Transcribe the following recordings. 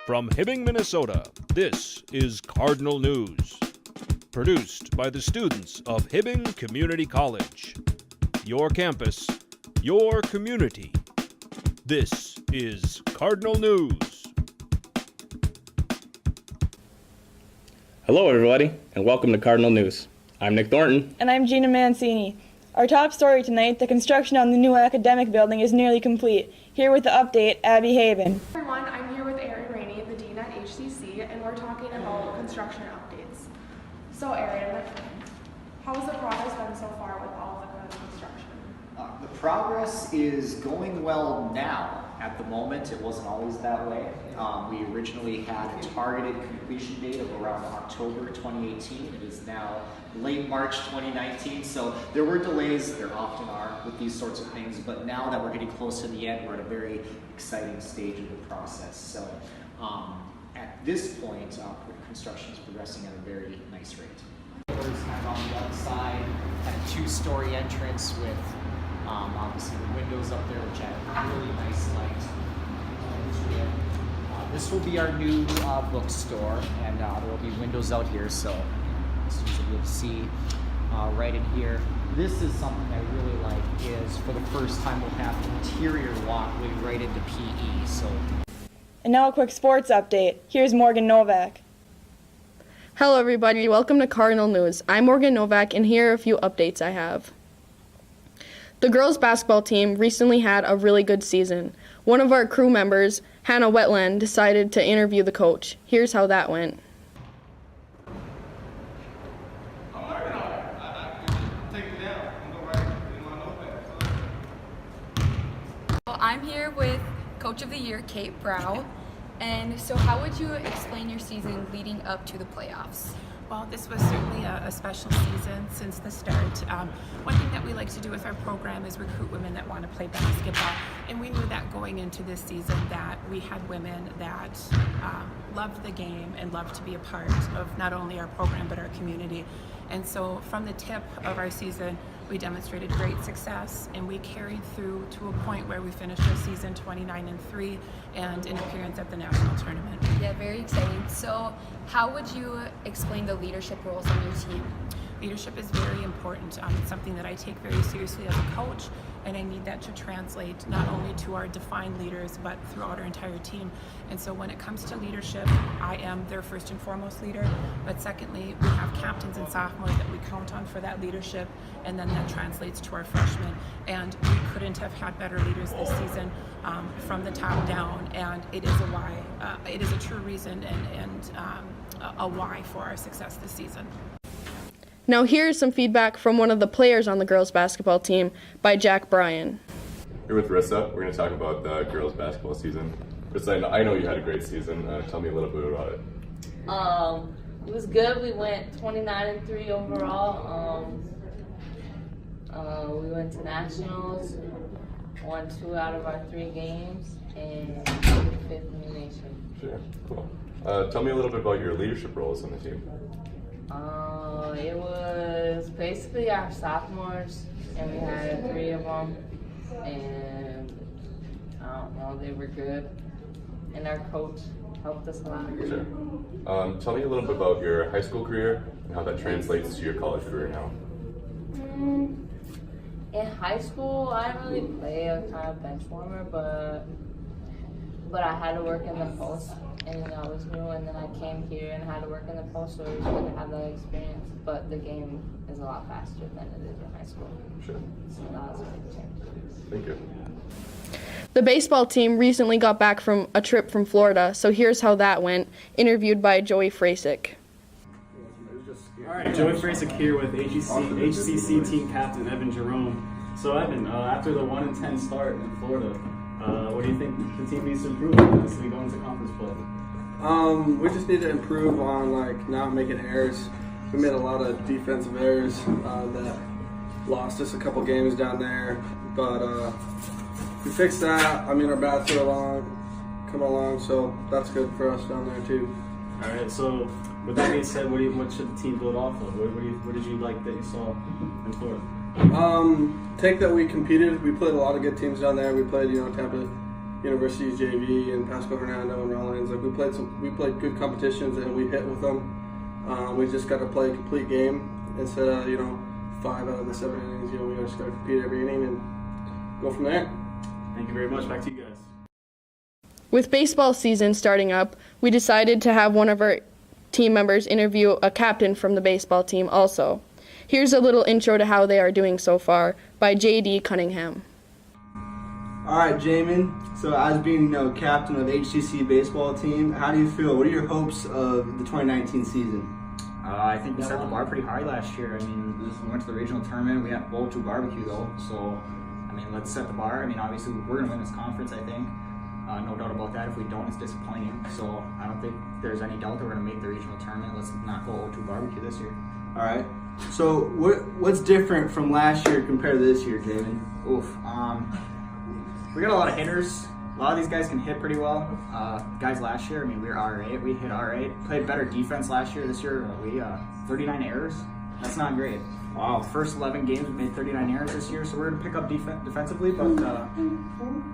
From Hibbing, Minnesota, this is Cardinal News. Produced by the students of Hibbing Community College. Your campus, your community. This is Cardinal News. Hello everybody, and welcome to Cardinal News. I'm Nick Thornton. And I'm Gena Mancini. Our top story tonight, the construction on the new academic building is nearly complete. Here with the update, Abby Haben. Everyone, I'm here with the Dean at HCC, and we're talking about construction updates. So Aaron, how has the progress been so far with all of the construction? The progress is going well now. At the moment, it wasn't always that way. We originally had a targeted completion date of around October 2018. It is now late March 2019, so there were delays, there often are with these sorts of things, but now that we're getting close to the end, we're at a very exciting stage of the process. So at this point, construction is progressing at a very nice rate. Kind of on the outside, had a two-story entrance with obviously the windows up there, which had really nice light. This will be our new bookstore, and there will be windows out here, so you'll see right in here. This is something I really like, is for the first time we'll have an interior walkway right into PE. So. And now a quick sports update. Here's Morgan Novak. Hello everybody, welcome to Cardinal News. I'm Morgan Novak, and here are a few updates I have. The girls basketball team recently had a really good season. One of our crew members, Hannah Wentland, decided to interview the coach. Here's how that went. Well, I'm here with Coach of the Year, Kate Brow. And so how would you explain your season leading up to the playoffs? Well, this was certainly a special season since the start. One thing that we like to do with our program is recruit women that want to play basketball. And we knew that going into this season that we had women that loved the game and loved to be a part of not only our program but our community. And so from the tip of our season, we demonstrated great success, and we carried through to a point where we finished our season 29-3 and an appearance at the national tournament. Yeah, very exciting. So how would you explain the leadership roles on your team? Leadership is very important. It's something that I take very seriously as a coach, and I need that to translate not only to our defined leaders, but throughout our entire team. And so when it comes to leadership, I am their first and foremost leader, but secondly, we have captains and sophomores that we count on for that leadership, and then that translates to our freshmen. And we couldn't have had better leaders this season from the top down, and it is a why. It is a true reason and a why for our success this season. Now here's some feedback from one of the players on the girls basketball team by Jack Bryan. Here with Rissa, we're going to talk about the girls basketball season. Rissa, I know you had a great season. Tell me a little bit about it. It was good. We went 29-3 overall. We went to nationals, won 2 out of our 3 games, and 5th in the nation. Sure, cool. Tell me a little bit about your leadership roles on the team. It was basically our sophomores, and we had 3 of them, and I don't know, they were good, and our coach helped us a lot. Sure. Tell me a little bit about your high school career and how that translates to your college career now. In high school, I didn't really play. I was kind of bench warmer, but I had to work in the post, and I was new, and then I came here and had to work in the post, so it was good to have that experience. But the game is a lot faster than it is in high school. Sure. So that was a big change. Thank you. The baseball team recently got back from a trip from Florida, so here's how that went, interviewed by Joey Fracek. Alright, Joey Fracek here with HCC team captain Evan Jerome. So Evan, after the 1-10 start in Florida, what do you think the team needs to improve on as we go into conference play? We just need to improve on not making errors. We made a lot of defensive errors that lost us a couple games down there, but we fixed that. I mean, our bats are come along, so that's good for us down there too. All right. So with that being said, what should the team build off of? What did you like that you saw in Florida? Take that we competed. We played a lot of good teams down there. We played, Tampa University's JV and Pasco Hernando and Rollins. Like we played good competitions and we hit with them. We just got to play a complete game instead of 5 out of the 7 innings. We just got to compete every inning and go from there. Thank you very much. Back to you guys. With baseball season starting up, we decided to have one of our team members interview a captain from the baseball team also. Here's a little intro to how they are doing so far by J.D. Cunningham. All right, Jamin. So as being captain of the HCC baseball team, how do you feel? What are your hopes of the 2019 season? I think we set the bar pretty high last year. We went to the regional tournament. We had bowl 2 barbecue though, so let's set the bar. Obviously we're going to win this conference. I think, no doubt about that. If we don't, it's disappointing. So I don't think there's any doubt that we're going to make the regional tournament. Let's not go 2 barbecue this year. All right. So what's different from last year compared to this year, Jamin? We got a lot of hitters. A lot of these guys can hit pretty well. Guys last year, we were R8. We hit R8. Played better defense last year. This year, we 39 errors. That's not great. Wow. First 11 games, we made 39 errors this year, so we're going to pick up defensively, but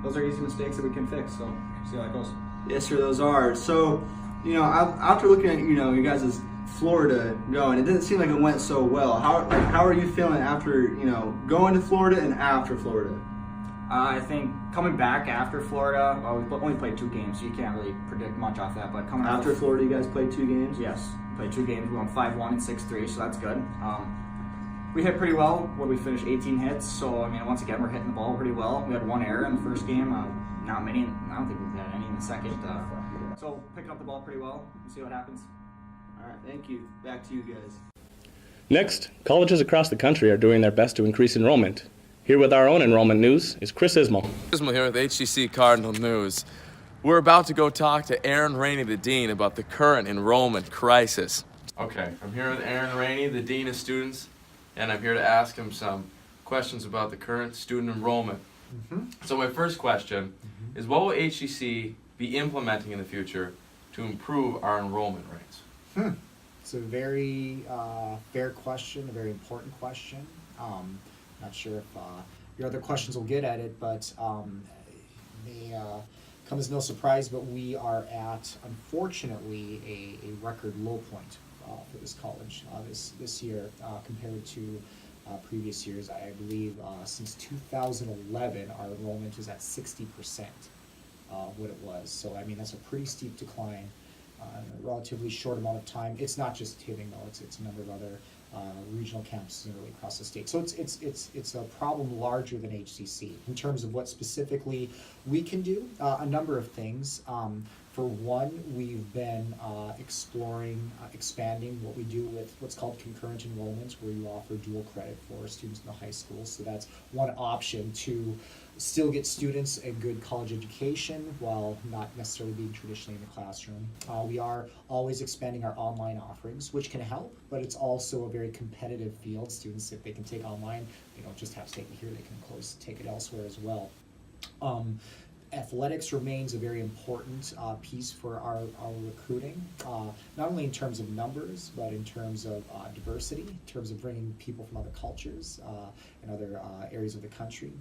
those are easy mistakes that we can fix, so see how that goes. Yes, sir, those are. So, after looking at, you guys' Florida going, it didn't seem like it went so well. How are you feeling after, going to Florida and after Florida? I think coming back after Florida, we only played 2 games, so you can't really predict much off that. But coming after Florida, you guys played 2 games? Yes, played 2 games. We won 5-1 and 6-3, so that's good. We hit pretty well. We finished 18 hits, so once again, we're hitting the ball pretty well. We had 1 error in the first game, not many. I don't think we've had any in the second. So picking up the ball pretty well. We'll see what happens. All right, thank you. Back to you guys. Next, colleges across the country are doing their best to increase enrollment. Here with our own enrollment news is Chris Ismil. Ismil here with HCC Cardinal News. We're about to go talk to Aaron Rainey, the dean, about the current enrollment crisis. Okay, I'm here with Aaron Rainey, the dean of students, and I'm here to ask him some questions about the current student enrollment. So my first question is, what will HCC be implementing in the future to improve our enrollment rates? It's a very fair question, a very important question. Not sure if your other questions will get at it, but they come as no surprise, but we are at, unfortunately, a record low point for this college this year compared to previous years. I believe since 2011, our enrollment is at 60% of what it was. So, that's a pretty steep decline in a relatively short amount of time. It's not just Hibbing, though. It's a number of other regional campuses really across the state. So it's a problem larger than HCC in terms of what specifically we can do. A number of things. For one, we've been exploring expanding what we do with what's called concurrent enrollments, where you offer dual credit for students in the high school. So that's one option to still get students a good college education while not necessarily being traditionally in the classroom. We are always expanding our online offerings, which can help, but it's also a very competitive field. Students, if they can take online, they don't just have to take it here, they can of course take it elsewhere as well. Athletics remains a very important piece for our recruiting, not only in terms of numbers, but in terms of diversity, in terms of bringing people from other cultures and other areas of the country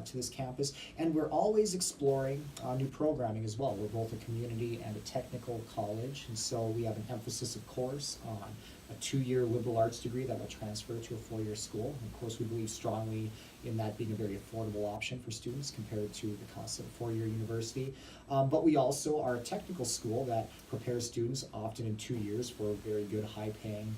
to this campus. And we're always exploring new programming as well. We're both a community and a technical college, and so we have an emphasis, of course, on a 2-year liberal arts degree that will transfer to a 4-year school. And of course, we believe strongly in that being a very affordable option for students compared to the cost of a 4-year university. But we also are a technical school that prepares students often in 2 years for a very good, high-paying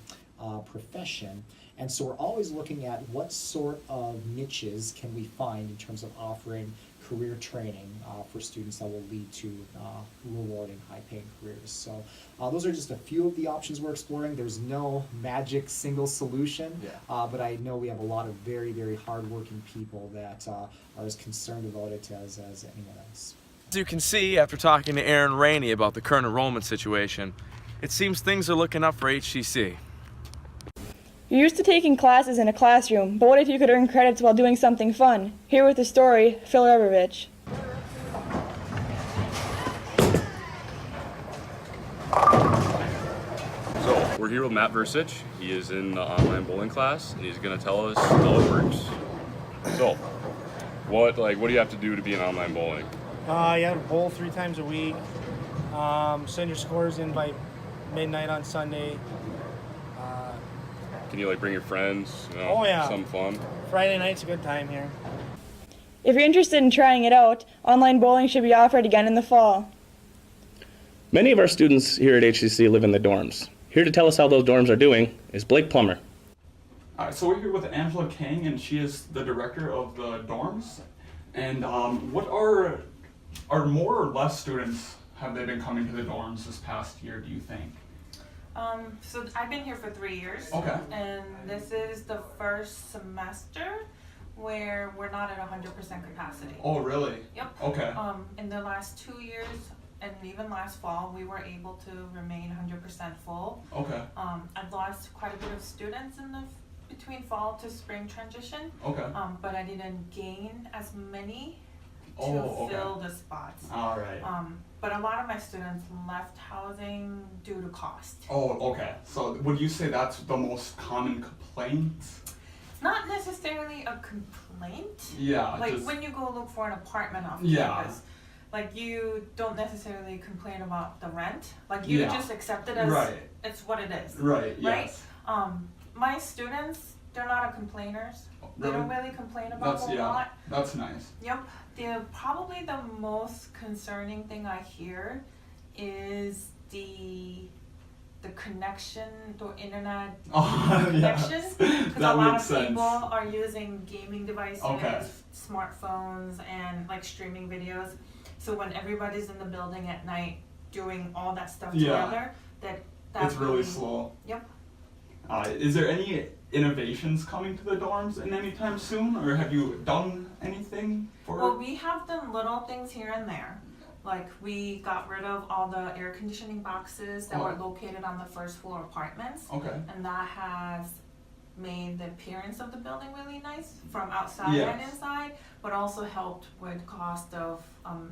profession. And so we're always looking at what sort of niches can we find in terms of offering career training for students that will lead to rewarding, high-paying careers. So those are just a few of the options we're exploring. There's no magic single solution, but I know we have a lot of very, very hard-working people that are as concerned about it as anyone else. As you can see, after talking to Aaron Rainey about the current enrollment situation, it seems things are looking up for HCC. You're used to taking classes in a classroom, but what if you could earn credits while doing something fun? Here with the story, Rebrovich. So, we're here with Matt Versich. He is in the online bowling class, and he's going to tell us how it works. So, what do you have to do to be in online bowling? You have to bowl 3 times a week. Send your scores in by midnight on Sunday. Can you like bring your friends? You know, Oh, yeah. Some fun. Friday night's a good time here. If you're interested in trying it out, online bowling should be offered again in the fall. Many of our students here at HCC live in the dorms. Here to tell us how those dorms are doing is Blake Plummer. All right, so we're here with Angela Kang, and she is the director of the dorms. And what are more or less students, have they been coming to the dorms this past year, do you think? So I've been here for 3 years. Okay. And this is the first semester where we're not at 100% capacity. Oh, really? Yep. Okay. In the last 2 years and even last fall, we were able to remain 100% full. Okay. I've lost quite a bit of students in the between fall to spring transition. Okay. But I didn't gain as many to okay. fill the spots. All right. But a lot of my students left housing due to cost. Oh, okay. So would you say that's the most common complaint? Not necessarily a complaint. Yeah. Like when you go look for an apartment off campus, like you don't necessarily complain about the rent. Like you just accept it as it's what it is. Right. Right. Yes. My students, they're not a complainers. Really? They don't really complain about a lot. That's nice. Yep. Probably the most concerning thing I hear is the connection, the internet connection. Because a lot of people are using gaming devices, smartphones, and like streaming videos. So when everybody's in the building at night doing all that stuff together, that's it's really slow. Yep. Is there any innovations coming to the dorms in anytime soon, or have you done anything for? Well, we have done little things here and there. Like we got rid of all the air conditioning boxes that were located on the first floor apartments. Okay. And that has made the appearance of the building really nice from outside and inside, but also helped with cost of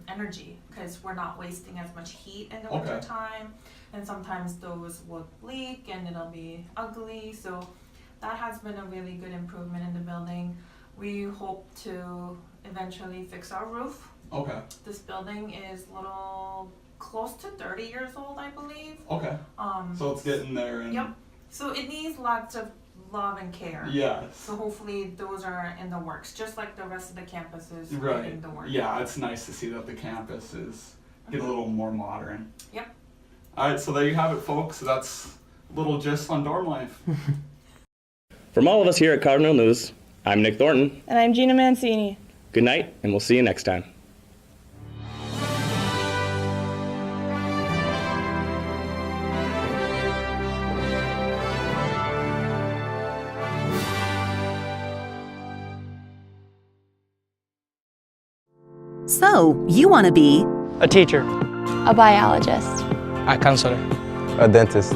energy, because we're not wasting as much heat in the winter time, and sometimes those will leak and it'll be ugly. So that has been a really good improvement in the building. We hope to eventually fix our roof. Okay. This building is little close to 30 years old, I believe. Okay. So it's getting there. And Yep. So it needs lots of love and care. Yes. So hopefully those are in the works, just like the rest of the campuses in the works. Yeah, it's nice to see that the campus is getting a little more modern. Yep. All right, so there you have it, folks. That's a little gist on dorm life. From all of us here at Cardinal News, I'm Nick Thornton. And I'm Gena Mancini. Good night, and we'll see you next time. So, you want to be a teacher, a biologist, a counselor, a dentist.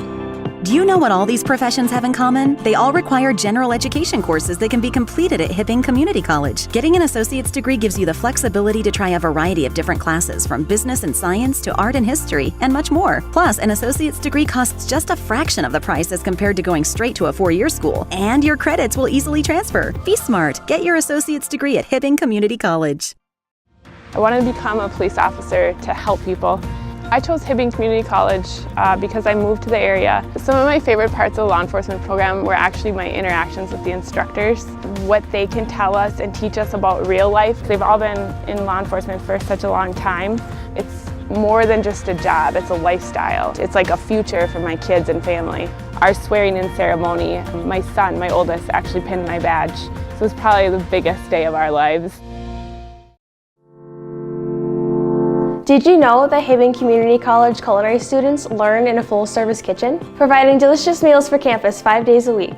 Do you know what all these professions have in common? They all require general education courses that can be completed at Hibbing Community College. Getting an associate's degree gives you the flexibility to try a variety of different classes, from business and science to art and history, and much more. Plus, an associate's degree costs just a fraction of the price as compared to going straight to a 4-year school. And your credits will easily transfer. Be smart. Get your associate's degree at Hibbing Community College. I wanted to become a police officer to help people. I chose Hibbing Community College because I moved to the area. Some of my favorite parts of the law enforcement program were actually my interactions with the instructors, what they can tell us and teach us about real life. They've all been in law enforcement for such a long time. It's more than just a job, it's a lifestyle. It's like a future for my kids and family. Our swearing-in ceremony, my son, my oldest, actually pinned my badge. So it's probably the biggest day of our lives. Did you know that Hibbing Community College culinary students learn in a full-service kitchen, providing delicious meals for campus 5 days a week?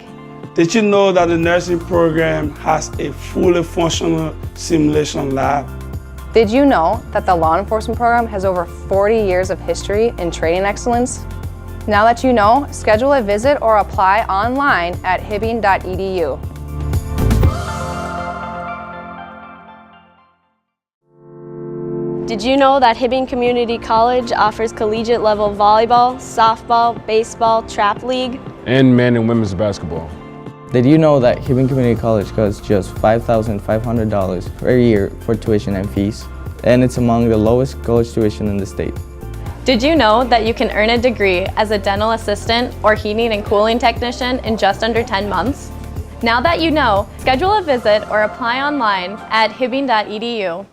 Did you know that the nursing program has a fully functional simulation lab? Did you know that the law enforcement program has over 40 years of history in training excellence? Now that you know, schedule a visit or apply online at hibbing.edu. Did you know that Hibbing Community College offers collegiate level volleyball, softball, baseball, trap league, and men and women's basketball? Did you know that Hibbing Community College costs just $5,500 per year for tuition and fees? and it's among the lowest college tuition in the state. Did you know that you can earn a degree as a dental assistant or heating and cooling technician in just under 10 months? Now that you know, schedule a visit or apply online at hibbing.edu.